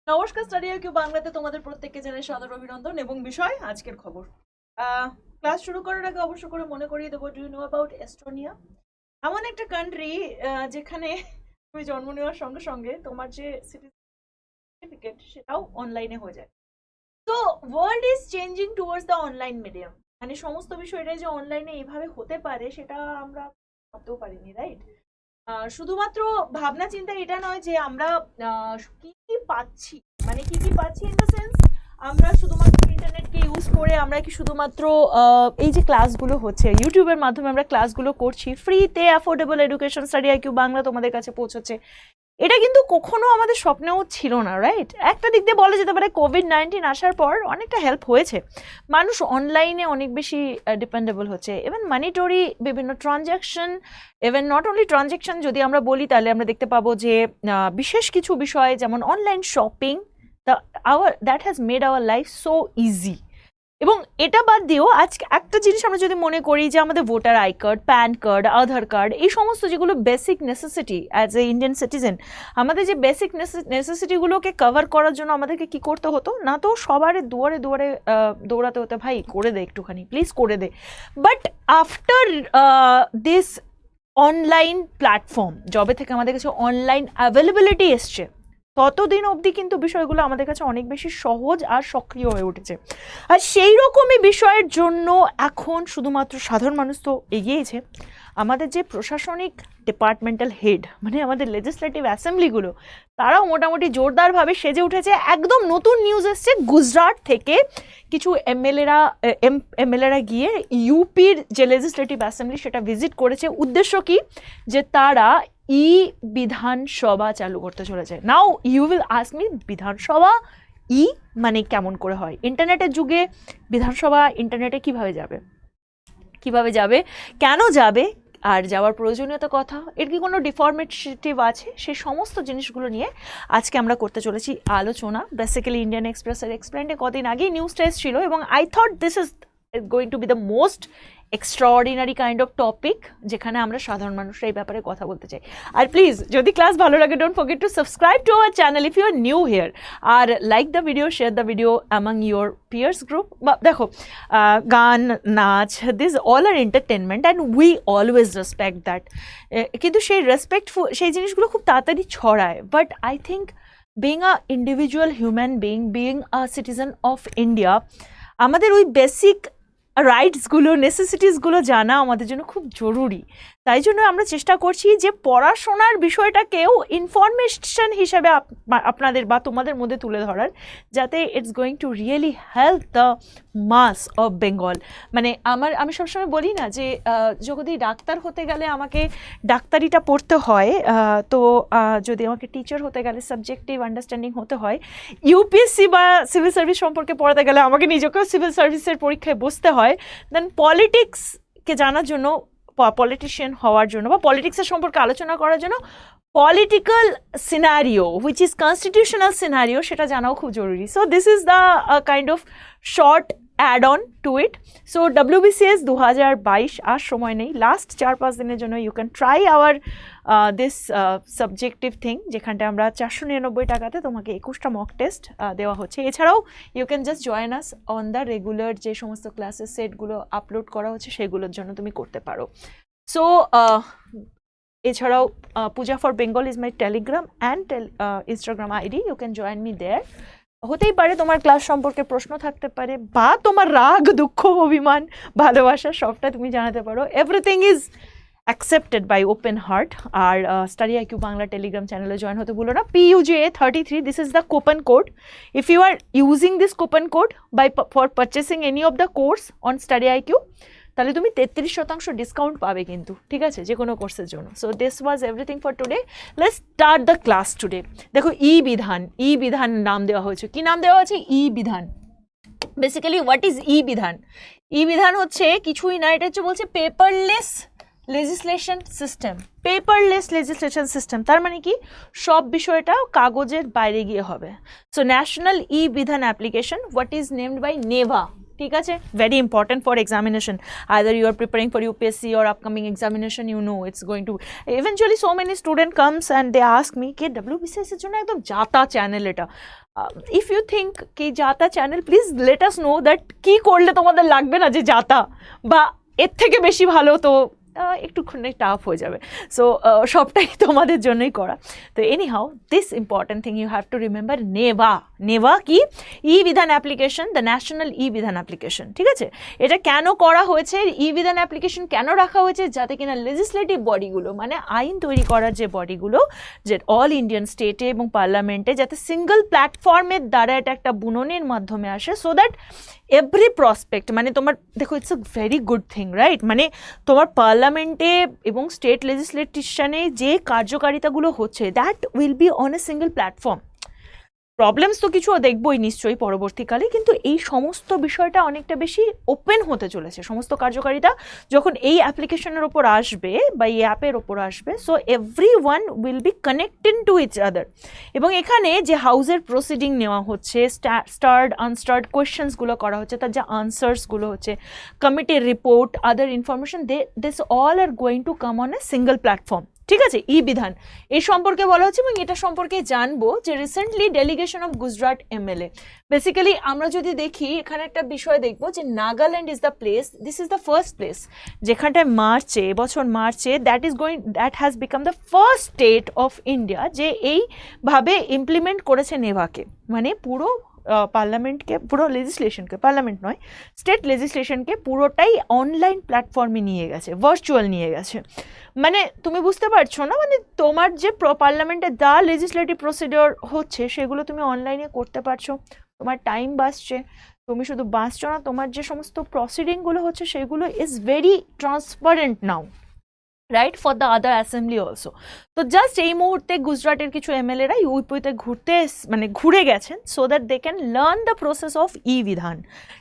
নমস্কার, study IQ বাংলাতে তোমাদের প্রত্যেককে জানাই সাদর অভিনন্দন এবং বিষয় আজকের খবর। ক্লাস শুরু করার আগে অবশ্য করে মনে করিয়ে দেবো, do you know about Estonia? এমন একটা কান্ট্রি যেখানে তুমি জন্ম নেওয়ার সঙ্গে সঙ্গে তোমার যে সার্টিফিকেট সেটাও অনলাইনে হয়ে যায়। তো world is changing towards the online medium, মানে সমস্ত বিষয়টাই যে অনলাইনে এইভাবে হতে পারে সেটা আমরা ভাবতেও পারিনি, রাইট? শুধুমাত্র ভাবনা চিন্তা এটা নয় যে আমরা কি কি পাচ্ছি, মানে কি কি পাচ্ছি ইন দ্য সেন্স আমরা শুধুমাত্র ইন্টারনেটকে ইউজ করে আমরা কি শুধুমাত্র এই যে ক্লাসগুলো হচ্ছে ইউটিউবের মাধ্যমে আমরা ক্লাসগুলো করছি, ফ্রিতে affordable education study IQ Bangla তোমাদের কাছে পৌঁছচ্ছে, এটা কিন্তু কখনো আমাদের স্বপ্নেও ছিল না, রাইট? একটা দিক দিয়ে বলা যেতে পারে কোভিড-19 আসার পর অনেকটা হেল্প হয়েছে, মানুষ অনলাইনে অনেক বেশি ডিপেন্ডেবল হচ্ছে, ইভেন মানিটরি বিভিন্ন transaction, even not only transaction যদি আমরা বলি তাহলে আমরা দেখতে পাবো যে বিশেষ কিছু বিষয় যেমন online shopping, that has made our life so easy. এবং এটা বাদ দিয়েও আজকে একটা জিনিস আমরা যদি মনে করি যে আমাদের voter I card, pan card, Aadhaar card, এই সমস্ত যেগুলো basic necessity as a Indian citizen, আমাদের যে বেসিক নেসেসিটিগুলোকে কভার করার জন্য আমাদেরকে কি করতে হতো না, তো সবার দুয়ারে দুয়ারে দৌড়াতে হতো, ভাই করে দে একটুখানি, প্লিজ করে দে। But after this online platform, যবে থেকে আমাদের কাছে অনলাইন অ্যাভেলেবিলিটি এসছে, ততদিন অবধি কিন্তু বিষয়গুলো আমাদের কাছে অনেক বেশি সহজ আর সক্রিয় হয়ে উঠেছে। আর সেই রকমই বিষয়ের জন্য এখন শুধুমাত্র সাধারণ মানুষ তো এগিয়েছে, আমাদের যে প্রশাসনিক ডিপার্টমেন্টাল হেড, মানে আমাদের লেজিসলেটিভ অ্যাসেম্বলিগুলো, তারাও মোটামুটি জোরদারভাবে সেজে উঠেছে। একদম নতুন নিউজ এসছে গুজরাট থেকে, কিছু এমএলএরা গিয়ে ইউপির যে লেজিসলেটিভ অ্যাসেম্বলি সেটা ভিজিট করেছে। উদ্দেশ্য কি? যে তারা বিধানসভা চালু করতে চলেছে। Now you will ask me, বিধানসভা মানে কেমন করে হয়? ইন্টারনেটের যুগে বিধানসভা ইন্টারনেটে কিভাবে যাবে, কেন যাবে, আর যাওয়ার প্রয়োজনীয়তা কথা, এর কি কোনো ডিফরমেটিভ আছে, সেই সমস্ত জিনিসগুলো নিয়ে আজকে আমরা করতে চলেছি আলোচনা। বেসিক্যালি ইন্ডিয়ান এক্সপ্রেসের এক্সপ্লেন্ডে কদিন আগেই নিউজটা এসেছিল এবং I thought this is going to be the most extraordinary kind of topic যেখানে আমরা সাধারণ মানুষরা এই ব্যাপারে কথা বলতে চাই। আর প্লিজ যদি ক্লাস ভালো লাগে, don't forget to subscribe to our channel if you are new here, আর like the video, share the video among your peers group. দেখো, গান, নাচ, this all are entertainment and we always respect that, কিন্তু সেই respectful সেই জিনিসগুলো খুব তাড়াতাড়ি ছড়ায়। But I think being a individual human being a citizen of India, আমাদের ওই বেসিক রাইটসগুলো, নেসেসিটিসগুলো জানা আমাদের জন্য খুব জরুরি। তাই জন্য আমরা চেষ্টা করছি যে পড়াশোনার বিষয়টাকেও ইনফরমেশন হিসাবে আপনাদের বা তোমাদের মধ্যে তুলে ধরার, যাতে it's going to really help the mass of Bengal. মানে আমি সবসময় বলি না যে যদি ডাক্তার হতে গেলে আমাকে ডাক্তারিটা পড়তে হয়, তো যদি আমাকে টিচার হতে গেলে সাবজেক্টিভ আন্ডারস্ট্যান্ডিং হতে হয়, ইউপিএসসি বা সিভিল সার্ভিস সম্পর্কে পড়াতে গেলে আমাকে নিজেকেও সিভিল সার্ভিসের পরীক্ষায় বসতে হয়, দেন পলিটিক্সকে জানার জন্য, পলিটিশিয়ান হওয়ার জন্য বা পলিটিক্সের সম্পর্কে আলোচনা করার জন্য political scenario which is constitutional scenario সেটা জানাও খুব জরুরি। So this is the kind of short add on to it. So WBCS 2022 আর সময় নেই, লাস্ট 4-5 দিনের জন্য you can try our this subjective thing, যেখানটা আমরা 499 টাকাতে তোমাকে 21টা মক টেস্ট দেওয়া হচ্ছে। এছাড়াও you can just join us on the regular যে সমস্ত ক্লাসের সেটগুলো আপলোড করা হচ্ছে সেগুলোর জন্য তুমি করতে পারো। সো এছাড়াও Puja for Bengal is my Telegram and Instagram ID, you can join me there. হতেই পারে তোমার ক্লাস সম্পর্কে প্রশ্ন থাকতে পারে, বা তোমার রাগ, দুঃখ, অভিমান, ভালোবাসা সবটা তুমি জানাতে পারো। Everything is accepted by open heart. আর স্টাডি আইকিউ বাংলা টেলিগ্রাম চ্যানেলে জয়েন হতে ভুলো না। PUJA33, this is the coupon code. If you are using this coupon code for purchasing any of the course on study IQ, তাহলে তুমি 33% discount পাবে কিন্তু, ঠিক আছে, যে কোনো কোর্সের জন্য। So this was everything for today, let's start the class today. দেখো, বিধান নাম দেওয়া হয়েছে। কি নাম দেওয়া আছে? বিধান। বেসিক্যালি হোয়াট ইজ বিধান? বিধান হচ্ছে কিছুই না, এটা হচ্ছে বলছে paperless legislation system. Paperless legislation system তার মানে কি? সব বিষয়টা কাগজের বাইরে গিয়ে হবে। So national Vidhan application, what is named by NeVA, ঠিক আছে, very important for examination. Either you are preparing for UPSC or upcoming examination, you know it's going to eventually so many student comes and they ask me ke WBCS এর জন্য একদম জাতা channel এটা। if you think কি জাতা channel, please let us know that কি করলে তোমাদের লাগবে না যে জাতা, বা এর থেকে বেশি ভালো তো একটুখানি টাফ হয়ে যাবে। সো সবটাই তোমাদের জন্যই করা। তো any how this important thing you have to remember, NeVA কি, ই বিধান অ্যাপ্লিকেশন, দ্য ন্যাশনাল ই বিধান অ্যাপ্লিকেশন। ঠিক আছে, এটা কেন করা হয়েছে, ই বিধান অ্যাপ্লিকেশন কেন রাখা হয়েছে, যাতে কিনা লেজিসলেটিভ বডিগুলো মানে আইন তৈরি করার যে বডিগুলো, যে অল ইন্ডিয়ান স্টেটে এবং পার্লামেন্টে, যাতে সিঙ্গল প্ল্যাটফর্মের দ্বারা এটা একটা বুননের মাধ্যমে আসে, সো দ্যাট এভরি প্রসপেক্ট মানে তোমার দেখো it's a very good thing, right? মানে তোমার পার্লামেন্টে এবং স্টেট লেজিসলেটিশনে যে কার্যকারিতাগুলো হচ্ছে, that will be on a single platform. Problems তো কিছু দেখবই নিশ্চয়ই পরবর্তীকালে, কিন্তু এই সমস্ত বিষয়টা অনেকটা বেশি ওপেন হতে চলেছে সমস্ত কার্যকারিতা যখন এই অ্যাপ্লিকেশনের ওপর আসবে বা এই অ্যাপের ওপর আসবে। So every one will be connected to each other. এবং এখানে যে হাউসের প্রসিডিং নেওয়া হচ্ছে, স্টার্ড আনস্টার্ড কোয়েশ্চেন্সগুলো করা হচ্ছে, তার যে আনসার্সগুলো হচ্ছে, কমিটির report, other information, this all are going to come on a single platform. ঠিক আছে, ই বিধান এই সম্পর্কে বলা হচ্ছে, এবং এটা সম্পর্কে জানবো যে recently delegation of Gujarat MLA, basically আমরা যদি দেখি এখানে একটা বিষয় দেখবো যে Nagaland is the place, this is the first place যেখানটায় এবছর মার্চে that has become the first state of India যে এইভাবে ইমপ্লিমেন্ট করেছে নেভাকে, মানে পুরো পার্লামেন্টকে, পুরো লেজিসলেশনকে, পার্লামেন্ট নয় স্টেট লেজিসলেশনকে পুরোটাই অনলাইন প্ল্যাটফর্মে নিয়ে গেছে, ভার্চুয়াল নিয়ে গেছে। মানে তুমি বুঝতে পারছো না, মানে তোমার যে পার্লামেন্টে যা লেজিসলেটিভ প্রসিডিওর হচ্ছে সেগুলো তুমি অনলাইনে করতে পারছো, তোমার টাইম বাঁচছে, তুমি শুধু বাঁচছো না, তোমার যে সমস্ত প্রসিডিংগুলো হচ্ছে সেগুলো is very transparent now, right, for the other assembly also. তো জাস্ট এই মুহূর্তে গুজরাটের কিছু MLA-রা ইউপিতে ঘুরে গেছেন, so that they can learn the process of e Vidhan.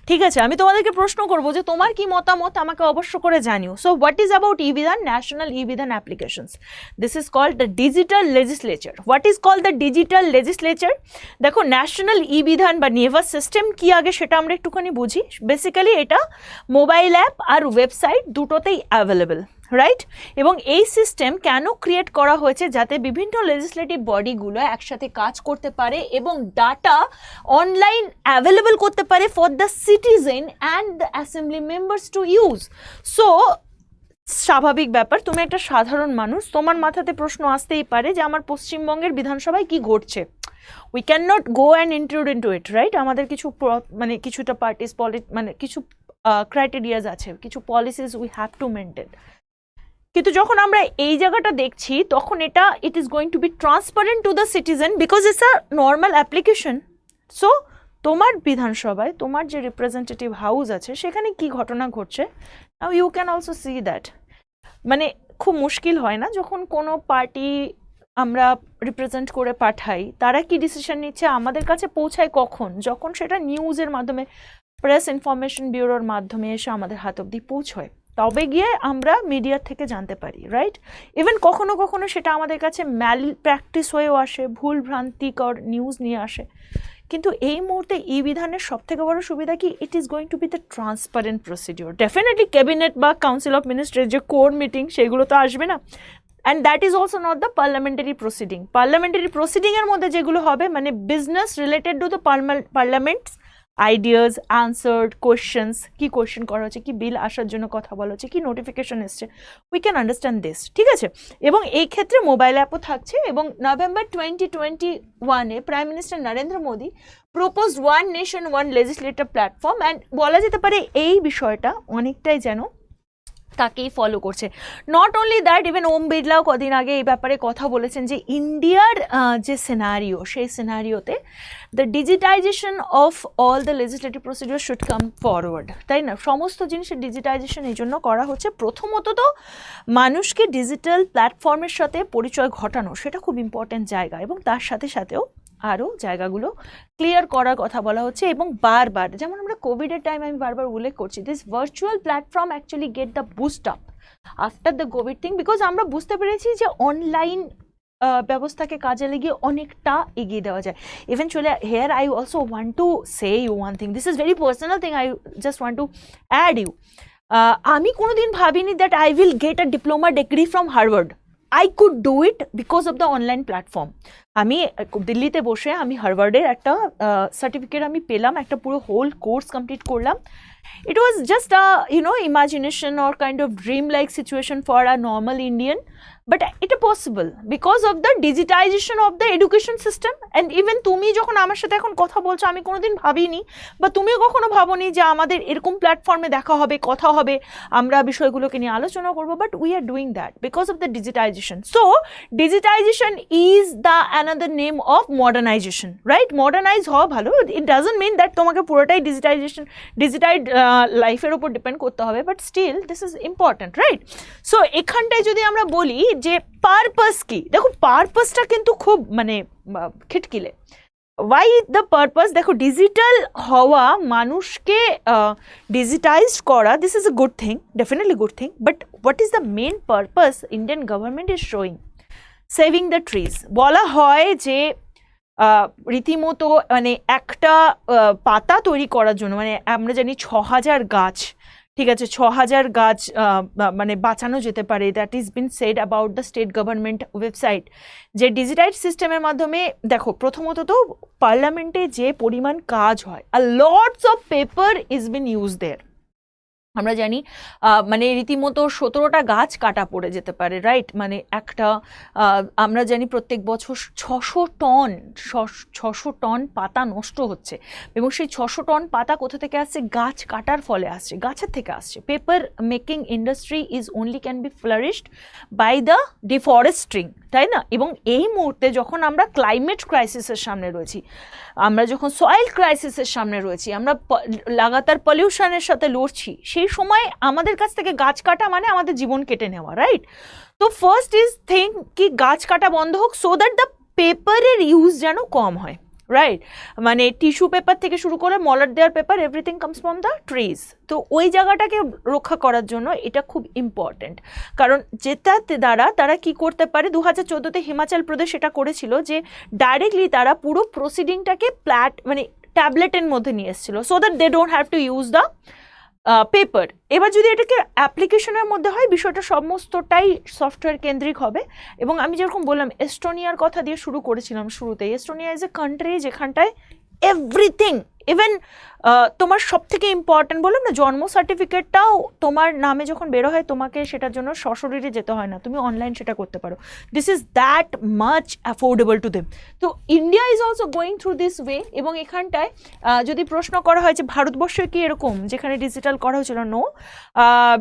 ঠিক আছে, আমি তোমাদেরকে প্রশ্ন করবো যে তোমার কি মতামত, আমাকে অবশ্য করে জানিও। So what is about e Vidhan, national e Vidhan applications? This is called the digital legislature. What is called the digital legislature? দেখো, ন্যাশনাল ই বিধান বা নেভা সিস্টেম কি আগে সেটা আমরা একটুখানি বুঝি। বেসিক্যালি এটা মোবাইল অ্যাপ আর ওয়েবসাইট দুটোতেই অ্যাভেলেবেল, রাইট? এবং এই সিস্টেম কেন ক্রিয়েট করা হয়েছে, যাতে বিভিন্ন লেজিসলেটিভ বডিগুলো একসাথে কাজ করতে পারে এবং ডাটা অনলাইন অ্যাভেলেবল করতে পারে for the citizen and the assembly members to use. So স্বাভাবিক ব্যাপার, তুমি একটা সাধারণ মানুষ, তোমার মাথাতে প্রশ্ন আসতেই পারে যে আমার পশ্চিমবঙ্গের বিধানসভায় কি ঘটছে। We can not go and include into it, right? আমাদের কিছু মানে কিছুটা পার্টিস মানে কিছু ক্রাইটেরিয়াস আছে, কিছু policies we have to maintain. কিন্তু যখন আমরা এই জায়গাটা দেখছি তখন it is going to be transparent to the citizen because it's a normal application. So তোমার বিধানসভায় তোমার যে রিপ্রেজেন্টেটিভ হাউস আছে সেখানে কি ঘটনা ঘটছে, now you can also see that. মানে খুব মুশকিল হয় না যখন কোনো পার্টি আমরা রিপ্রেজেন্ট করে পাঠাই, তারা কি ডিসিশন নিচ্ছে আমাদের কাছে পৌঁছায় কখন, যখন সেটা নিউজের মাধ্যমে, প্রেস ইনফরমেশন ব্যুরোর মাধ্যমে এসে আমাদের হাত অবধি পৌঁছয়, তবে গিয়ে আমরা মিডিয়ার থেকে জানতে পারি, রাইট? ইভেন কখনো কখনো সেটা আমাদের কাছে ম্যাল প্র্যাকটিস হয়েও আসে, ভুল ভ্রান্তিকর নিউজ নিয়ে আসে। কিন্তু এই মুহূর্তে ই বিধানের সবথেকে বড় সুবিধা কি, it is going to be the transparent procedure. Definitely cabinet বা কাউন্সিল অফ মিনিস্টারের যে কোর মিটিং সেগুলো তো আসবে না, and that is also not the parliamentary proceeding. Parliamentary প্রসিডিংয়ের মধ্যে যেগুলো হবে মানে business related to the parliament's ideas, answered questions, কি কোয়েশ্চেন করা হচ্ছে, কি বিল আসার জন্য কথা বলা হচ্ছে, কি নোটিফিকেশন এসছে, উই ক্যান আন্ডারস্ট্যান্ড দিস। ঠিক আছে, এবং এই ক্ষেত্রে মোবাইল অ্যাপও থাকছে। এবং নভেম্বর 2021-এ prime minister Narendra Modi proposed one nation one legislative platform, and বলা যেতে পারে এই বিষয়টা অনেকটাই যেন তাকেই ফলো করছে। নট অনলি দ্যাট, ইভেন ওম বিড়লাও কদিন আগে এই ব্যাপারে কথা বলেছেন যে ইন্ডিয়ার যে সিনারিও, সেই সিনারিওতে the digitisation of all the legislative procedure should come forward, তাই না? সমস্ত জিনিসের ডিজিটাইজেশন এই জন্য করা হচ্ছে। প্রথমত তো মানুষকে ডিজিটাল প্ল্যাটফর্মের সাথে পরিচয় ঘটানো, সেটা খুব ইম্পর্ট্যান্ট জায়গা, এবং তার সাথে সাথেও আরও জায়গাগুলো ক্লিয়ার করার কথা বলা হচ্ছে। এবং বারবার, যেমন আমরা কোভিডের টাইমে আমি বারবার উল্লেখ করছি, this virtual platform actually get the boost up after the Covid thing, because আমরা বুঝতে পেরেছি যে অনলাইন ব্যবস্থাকে কাজে লাগিয়ে অনেকটা এগিয়ে দেওয়া যায়। Eventually here I also want to say you one thing, this is very personal thing, I just want to add you. আমি কোনোদিন ভাবিনি that I will get a diploma degree from Harvard. I could do it because of the online platform. আমি দিল্লিতে বসে আমি হার্ভার্ডের একটা certificate আমি পেলাম, একটা পুরো হোল কোর্স কমপ্লিট করলাম। It was just a imagination or kind of dream-like situation for a normal Indian, but it is possible because of the digitization of the education system. And even তুমি যখন আমার সাথে এখন কথা বলছো, আমি কোনোদিন ভাবিনি বা তুমিও কখনো ভাবোনি যে আমাদের এরকম প্ল্যাটফর্মে দেখা হবে, কথা হবে, আমরা বিষয়গুলোকে নিয়ে আলোচনা করবো, but we are doing that because of the digitization. So digitization is the another name of modernization, right? Modernize হওয়া ভালো, it doesn't mean that তোমাকে পুরোটাই digitized লাইফের উপর ডিপেন্ড করতে হবে, but still this is important, right? So এখানটায় যদি আমরা বলি যে পারপাস কি, দেখো পারপাসটা কিন্তু খুব মানে খিটকিলে। Why the purpose? দেখো ডিজিটাল হওয়া, মানুষকে ডিজিটাইজড করা, this is a good thing, definitely good thing, but what is the main purpose Indian government is showing? Saving the trees. বলা হয় যে রীতিমতো মানে একটা পাতা তৈরি করার জন্য, মানে আমরা জানি 6000 গাছ, ঠিক আছে, 6000 গাছ মানে বাঁচানো যেতে পারে। That is bin said about the state government website. যে ডিজিটাইজ সিস্টেমের মাধ্যমে দেখো প্রথমত তো পার্লামেন্টে যে পরিমাণ কাজ হয়, a lots of paper is bin use their. আমরা জানি মানে রীতিমতো 17টা গাছ কাটা পড়ে যেতে পারে, রাইট? মানে একটা আমরা জানি প্রত্যেক বছর 600 টন পাতা নষ্ট হচ্ছে, এবং সেই 600 টন পাতা কোথা থেকে আসছে? গাছ কাটার ফলে আসছে, গাছের থেকে আসছে। Paper making industry is only can be flourished by the deforesting, তাই না? এবং এই মুহূর্তে যখন আমরা ক্লাইমেট ক্রাইসিসের সামনে রয়েছি, আমরা যখন সয়েল ক্রাইসিসের সামনে রয়েছি, আমরা লাগাতার পলিউশনের সাথে লড়ছি, সেই সময় আমাদের কাছ থেকে গাছ কাটা মানে আমাদের জীবন কেটে নেওয়া, রাইট? তো ফার্স্ট ইজ থিং কি গাছ কাটা বন্ধ হোক, সো দ্যাট দ্য পেপারের ইউজ যেন কম হয়, রাইট? মানে টিস্যু পেপার থেকে শুরু করে মলার দেওয়ার paper, everything comes from the trees. তো ওই জায়গাটাকে রক্ষা করার জন্য এটা খুব ইম্পর্টেন্ট, কারণ যেটাতে দ্বারা তারা কি করতে পারে, 2014-তে হিমাচল প্রদেশ এটা করেছিল যে ডাইরেক্টলি তারা পুরো প্রসিডিংটাকে মানে ট্যাবলেটের মধ্যে নিয়ে এসেছিল, so that they don't have to use the paper. এবার যদি এটাকে অ্যাপ্লিকেশনের মধ্যে হয়, বিষয়টা সমস্তটাই সফটওয়্যার কেন্দ্রিক হবে। এবং আমি যেরকম বললাম, এস্টোনিয়ার কথা দিয়ে শুরু করেছিলাম শুরুতে, এস্টোনিয়া ইজ এ কান্ট্রি যেখানটায় এভরিথিং, ইভেন তোমার সব থেকে ইম্পর্টেন্ট বললাম না, জন্ম সার্টিফিকেটটাও তোমার নামে যখন বেরো হয়, তোমাকে সেটার জন্য সশরীরে যেতে হয় না, তুমি অনলাইন সেটা করতে পারো। This is that much affordable to them. তো India is also going through this way. এবং এখানটায় যদি প্রশ্ন করা হয় যে ভারতবর্ষে কি এরকম যেখানে ডিজিটাল করা হয়েছিল, নো,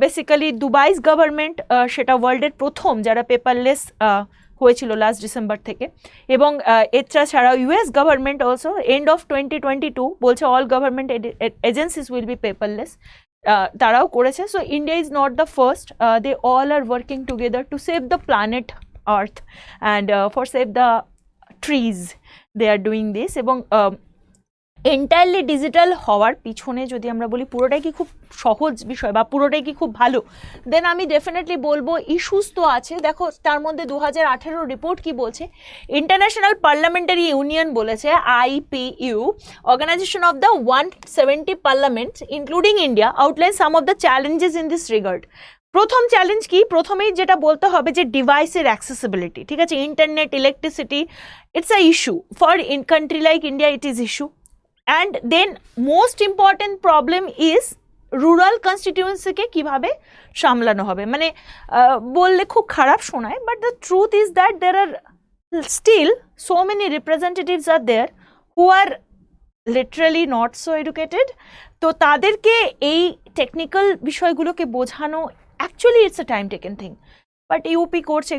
বেসিক্যালি দুবাইস গভর্নমেন্ট সেটা ওয়ার্ল্ডের প্রথম যারা পেপারলেস হয়েছিল লাস্ট ডিসেম্বর থেকে। এবং এটা ছাড়াও US government also end of 2022 বলছে all government agencies will be paperless, তারাও করেছে। So India is not the first, they all are working together to save the planet earth and for save the trees, they are doing this. এবং entirely digital হওয়ার পিছনে যদি আমরা বলি পুরোটাই কি খুব সহজ বিষয় বা পুরোটাই কি খুব ভালো, দেন আমি ডেফিনেটলি বলবো ইস্যুস তো আছে। দেখো তার মধ্যে 2018 রিপোর্ট কি বলছে, ইন্টারন্যাশনাল পার্লামেন্টারি ইউনিয়ন বলেছে, IPU, organization of the 170 parliaments including India, outline some of the challenges in this regard. প্রথম চ্যালেঞ্জ কি? প্রথমেই যেটা বলতে হবে যে ডিভাইসের অ্যাক্সেসিবিলিটি, ঠিক আছে, internet, electricity, it's a issue for in country like India, it is issue. And then most important problem is rural কনস্টিটিউয়েন্সিকে কীভাবে সামলানো হবে। মানে বললে খুব খারাপ শোনায়, but the truth is that there are still so many representatives are there who are literally not so educated. তো তাদেরকে এই টেকনিক্যাল বিষয়গুলোকে বোঝানো actually it's a time taken thing, but UP করছে,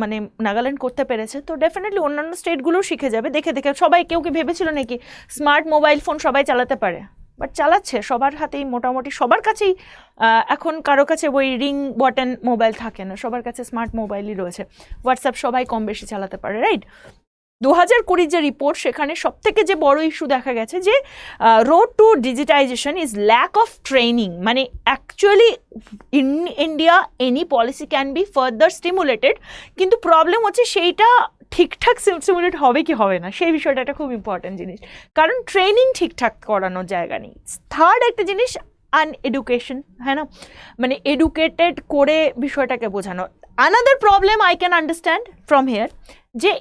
মানে নাগাল্যান্ড করতে পেরেছে, তো ডেফিনেটলি অন্যান্য স্টেটগুলোও শিখে যাবে দেখে দেখে। সবাই কেউ কি ভেবেছিল নাকি স্মার্ট মোবাইল ফোন সবাই চালাতে পারে? বাট চালাচ্ছে, সবার হাতেই মোটামুটি, সবার কাছেই এখন কারো কাছে ওই রিং বটন মোবাইল থাকে না, সবার কাছে স্মার্ট মোবাইলই রয়েছে। হোয়াটসঅ্যাপ সবাই কম বেশি চালাতে পারে, রাইট? 2020 যে রিপোর্ট, সেখানে সব থেকে যে বড় ইস্যু দেখা গেছে যে road to digitisation is lack of training. মানে actually in India any policy can be further stimulated, কিন্তু প্রবলেম হচ্ছে সেইটা ঠিকঠাক স্টিমুলেট হবে কি হবে না, সেই বিষয়টা একটা খুব ইম্পর্টেন্ট জিনিস, কারণ ট্রেনিং ঠিকঠাক করানোর জায়গা নেই। থার্ড একটা জিনিস আনএডুকেশন, হ্যাঁ না, মানে এডুকেটেড করে বিষয়টাকে বোঝানো। Another problem I can understand from here যে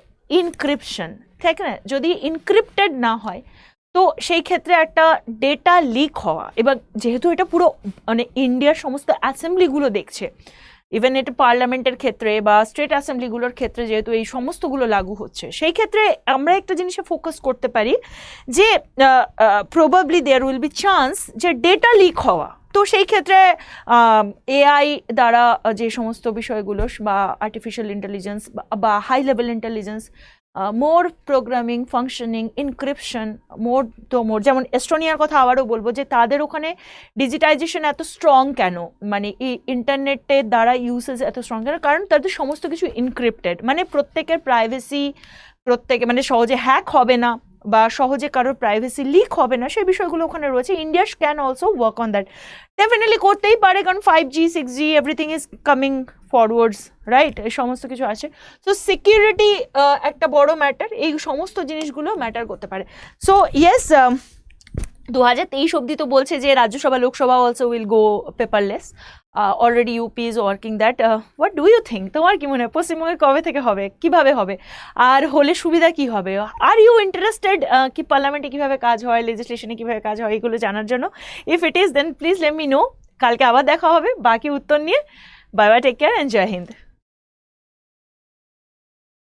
ইনক্রিপশন, ঠিক না, যদি ইনক্রিপ্টেড না হয় তো সেই ক্ষেত্রে একটা ডেটা লিক হওয়া, এবার যেহেতু এটা পুরো মানে ইন্ডিয়ার সমস্ত অ্যাসেম্বলিগুলো দেখছে, ইভেন এটা পার্লামেন্টের ক্ষেত্রে বা স্টেট অ্যাসেম্বলিগুলোর ক্ষেত্রে যেহেতু এই সমস্তগুলো লাগু হচ্ছে, সেই ক্ষেত্রে আমরা একটা জিনিসে ফোকাস করতে পারি যে probably there will be chance যে ডেটা লিক হওয়া। তো সেই ক্ষেত্রে এআই দ্বারা যে সমস্ত বিষয়গুলো বা আর্টিফিশিয়াল ইন্টেলিজেন্স বা হাই লেভেল ইন্টেলিজেন্স, মোর প্রোগ্রামিং, ফাংশনিং, ইনক্রিপশন, মোর যেমন এস্টোনিয়ার কথা আবারও বলবো যে তাদের ওখানে ডিজিটাইজেশন এত স্ট্রং কেন, মানে এই ইন্টারনেটের দ্বারা ইউসেজ এত স্ট্রং কেন, কারণ তাদের সমস্ত কিছু ইনক্রিপ্টেড, মানে প্রত্যেকের প্রাইভেসি, প্রত্যেকে মানে সহজে হ্যাক হবে না বা সহজে কারোর প্রাইভেসি লিক হবে না, সেই বিষয়গুলো ওখানে রয়েছে। India can also work on that, definitely করতেই পারে, কারণ 5G 6G everything is coming forwards, right, এই সমস্ত কিছু আছে। সো সিকিউরিটি একটা বড় ম্যাটার, এই সমস্ত জিনিসগুলো ম্যাটার করতে পারে। সো ইয়েস, 2023 অবধি তো বলছে যে Rajya Sabha Lok Sabha also will go paperless, already UP is working that. What do you think, তোমার কি মনে হয় পশ্চিমবঙ্গে কবে থেকে হবে, কিভাবে হবে, আর হলে সুবিধা কি হবে? আর ইউ ইন্টারেস্টেড কি পার্লামেন্টে কিভাবে কাজ হয়, লেজিসলেশনে কিভাবে কাজ হয়, এগুলো জানার জন্য? If it is then please let me know. কালকে আবার দেখা হবে বাকি উত্তর নিয়ে। Bye bye, take care and জয় হিন্দ।